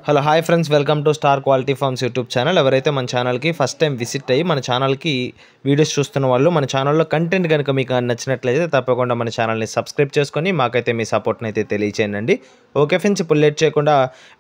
Hello hi friends, welcome to star quality farms YouTube channel. ఎవరైతే మన ఛానల్కి first time visit అయ్యి మన ఛానల్కి వీడియోస్ చూస్తున్న వాళ్ళు, మన ఛానల్లో కంటెంట్ కనుక మీకు నచ్చినట్లయితే తప్పకుండా మన ఛానల్ని సబ్స్క్రైబ్ చేసుకొని మాకైతే మీ సపోర్ట్ని అయితే తెలియచేయండి. ఓకే ఫ్రెండ్స్, ఇప్పుడు లేట్ చేయకుండా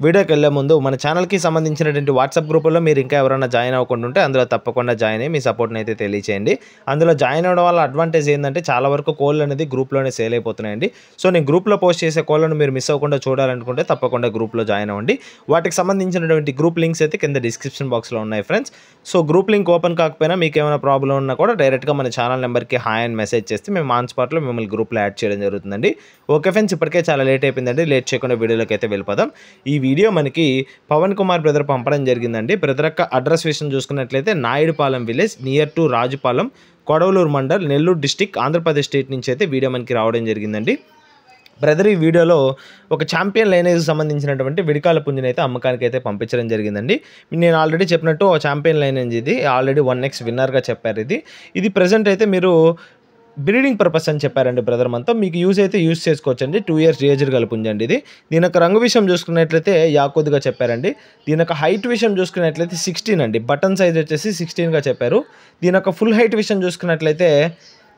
వీడియోకి వెళ్ళే ముందు మన ఛానల్కి సంబంధించినటువంటి వాట్సాప్ గ్రూపుల్లో మీరు ఇంకా ఎవరైనా జాయిన్ అవ్వకుండా ఉంటే అందులో తప్పకుండా జాయిన్ అయ్యి మీ సపోర్ట్ని అయితే తెలియచేయండి. అందులో జాయిన్ అవ్వడం వల్ల అడ్వాంటేజ్ ఏంటంటే చాలా వరకు కోళ్ళు అనేది గ్రూప్లోనే సేల్ అయిపోతున్నాయండి. సో నేను గ్రూప్లో పోస్ట్ చేసే కోళ్ళను మీరు మిస్ అవ్వకుండా చూడాలనుకుంటే తప్పకుండా గ్రూప్లో జాయిన్ అవ్వండి. వాటికి సంబంధించినటువంటి గ్రూప్ లింక్స్ అయితే కింద డిస్క్రిప్షన్ బాక్స్లో ఉన్నాయి friends. So group link open కాకపోయినా మీకు ఏమైనా ప్రాబ్లం ఉన్నా కూడా డైరెక్ట్గా మన ఛానల్ నెంబర్కి హాయ్ అని మెసేజ్ చేస్తే మేము ఆన్ స్పాట్లో మిమ్మల్ని గ్రూప్లో యాడ్ చేయడం జరుగుతుందండి. ఓకే ఫ్రెండ్స్, ఇప్పటికే చాలా లేట్ అయిపోయిందండి. లేట్ చేయకుండా వీడియోలోకి అయితే వెళ్ళిపోదాం. ఈ వీడియో మనకి పవన్ కుమార్ బ్రదర్ పంపడం జరిగిందండి. బ్రదర్ యొక్క అడ్రస్ విషయం చూసుకున్నట్లయితే Naidupalem village near to Rajupalem, Kodavalur mandal, Nellore district, Andhra Pradesh state నుంచి అయితే వీడియో మనకి రావడం జరిగిందండి. బ్రదర్ ఈ వీడియోలో ఒక ఛాంపియన్ లైనేజ్ సంబంధించినటువంటి విడికాల పుంజుని అయితే అమ్మకానికి అయితే పంపించడం జరిగిందండి. నేను ఆల్రెడీ చెప్పినట్టు ఛాంపియన్ లైనేజ్ ఇది ఆల్రెడీ 1x విన్నర్గా చెప్పారు. ఇది ప్రజెంట్ అయితే మీరు బ్రీడింగ్ పర్పస్ అని చెప్పారండి బ్రదర్ మనతో. మీకు యూజ్ అయితే యూజ్ చేసుకోవచ్చండి. 2 years ఏజ్డ్ గల పుంజండి ఇది. దీని యొక్క రంగు విషయం చూసుకున్నట్లయితే యాకోద్గా చెప్పారండి. దీని యొక్క హైట్ విషయం చూసుకున్నట్లయితే 16 అండి. బటన్ సైజ్ వచ్చేసి 16గా చెప్పారు. దీని యొక్క ఫుల్ హైట్ విషయం చూసుకున్నట్లయితే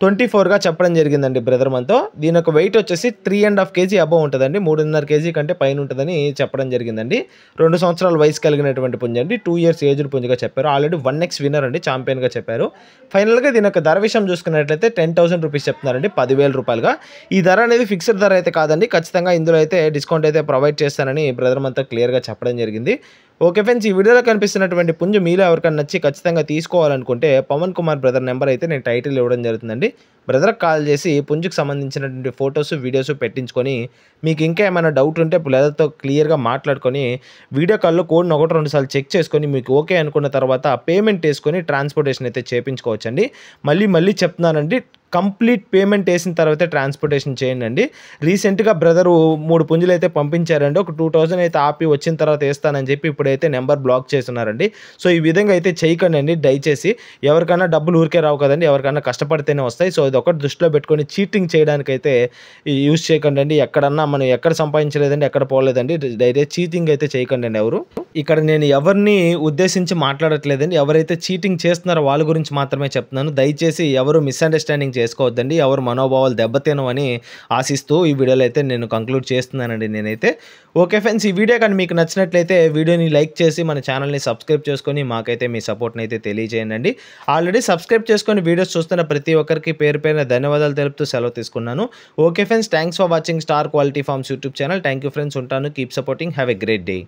24గా చెప్పడం జరిగిందండి బ్రదర్ మనతో. దీని యొక్క వెయిట్ వచ్చేసి 3.5 kg అబవ్ ఉంటుందండి. 3.5 kg కంటే పైన ఉంటుందని చెప్పడం జరిగిందండి. 2 సంవత్సరాల వయసు కలిగినటువంటి పుంజ అండి. 2 years ఏజ్డ్ పుంజగా చెప్పారు. ఆల్రెడీ 1x విన్నర్ అండి, ఛాంపియన్గా చెప్పారు. ఫైనల్గా దీని యొక్క ధర విషయం చూసుకున్నట్లయితే 10,000 రూపీస్ చెప్తున్నారండి, 10,000 రూపాయలుగా. ఈ ధర అనేది ఫిక్స్డ్ ధర అయితే కాదండి. ఖచ్చితంగా ఇందులో అయితే డిస్కౌంట్ అయితే ప్రొవైడ్ చేస్తానని బ్రదర్ మనతో క్లియర్గా చెప్పడం జరిగింది. ఓకే ఫ్రెండ్స్, ఈ వీడియోలో కనిపిస్తున్నటువంటి పుంజు మీలో ఎవరికైనా నచ్చి ఖచ్చితంగా తీసుకోవాలనుకుంటే పవన్ కుమార్ బ్రదర్ నెంబర్ అయితే నేను టైటిల్ ఇవ్వడం జరుగుతుందండి. బ్రదర్కి కాల్ చేసి పుంజుకు సంబంధించినటువంటి ఫొటోస్, వీడియోస్ పెట్టించుకొని మీకు ఇంకా ఏమైనా డౌట్ ఉంటే బ్రదర్తో క్లియర్గా మాట్లాడుకొని వీడియో కాల్లో కోడ్ని 1-2 సార్లు చెక్ చేసుకొని మీకు ఓకే అనుకున్న తర్వాత పేమెంట్ వేసుకొని ట్రాన్స్పోర్టేషన్ అయితే చేయించుకోవచ్చండి. మళ్ళీ చెప్తున్నానండి, కంప్లీట్ పేమెంట్ వేసిన తర్వాత ట్రాన్స్పోర్టేషన్ చేయండి. రీసెంట్గా బ్రదరు 3 పుంజులు అయితే పంపించారండి. ఒక 2,000 అయితే ఆపి వచ్చిన తర్వాత వేస్తానని చెప్పి ఇప్పుడైతే నెంబర్ బ్లాక్ చేస్తున్నారండి. సో ఈ విధంగా అయితే చేయకండి అండి దయచేసి. ఎవరికైనా డబ్బులు ఊరికే రావు కదండి, ఎవరికైనా కష్టపడితేనే వస్తాయి. సో ఇది ఒకటి దృష్టిలో పెట్టుకొని చీటింగ్ చేయడానికైతే యూజ్ చేయకండి అండి. ఎక్కడన్నా మనం ఎక్కడ సంపాదించలేదండి, ఎక్కడ పోలేదండి. డైరెక్ట్ చీటింగ్ అయితే చేయకండి అండి ఎవరు. ఇక్కడ నేను ఎవరిని ఉద్దేశించి మాట్లాడట్లేదండి. ఎవరైతే చీటింగ్ చేస్తున్నారో వాళ్ళ గురించి మాత్రమే చెప్తున్నాను. దయచేసి ఎవరు మిస్అండర్స్టాండింగ్ చేసుకోవద్దండి. ఎవరు మనోభావాలు దెబ్బతినవని ఆశిస్తూ ఈ వీడియోలో అయితే నేను కంక్లూడ్ చేస్తున్నానండి నేనైతే. ఓకే ఫ్రెండ్స్, ఈ వీడియో కానీ మీకు నచ్చినట్లయితే వీడియోని లైక్ చేసి మన ఛానల్ని సబ్స్క్రైబ్ చేసుకొని మాకైతే మీ సపోర్ట్ని అయితే తెలియజేయండి. ఆల్రెడీ సబ్స్క్రైబ్ చేసుకొని వీడియోస్ చూస్తున్న ప్రతి ఒక్కరికి పేరు పేరున ధన్యవాదాలు తెలుపుతూ సెలవు తీసుకున్నాను. Okay friends, thanks for watching star quality farms YouTube channel. Thank you friends, ఉంటాను. Keep supporting. Have a great day.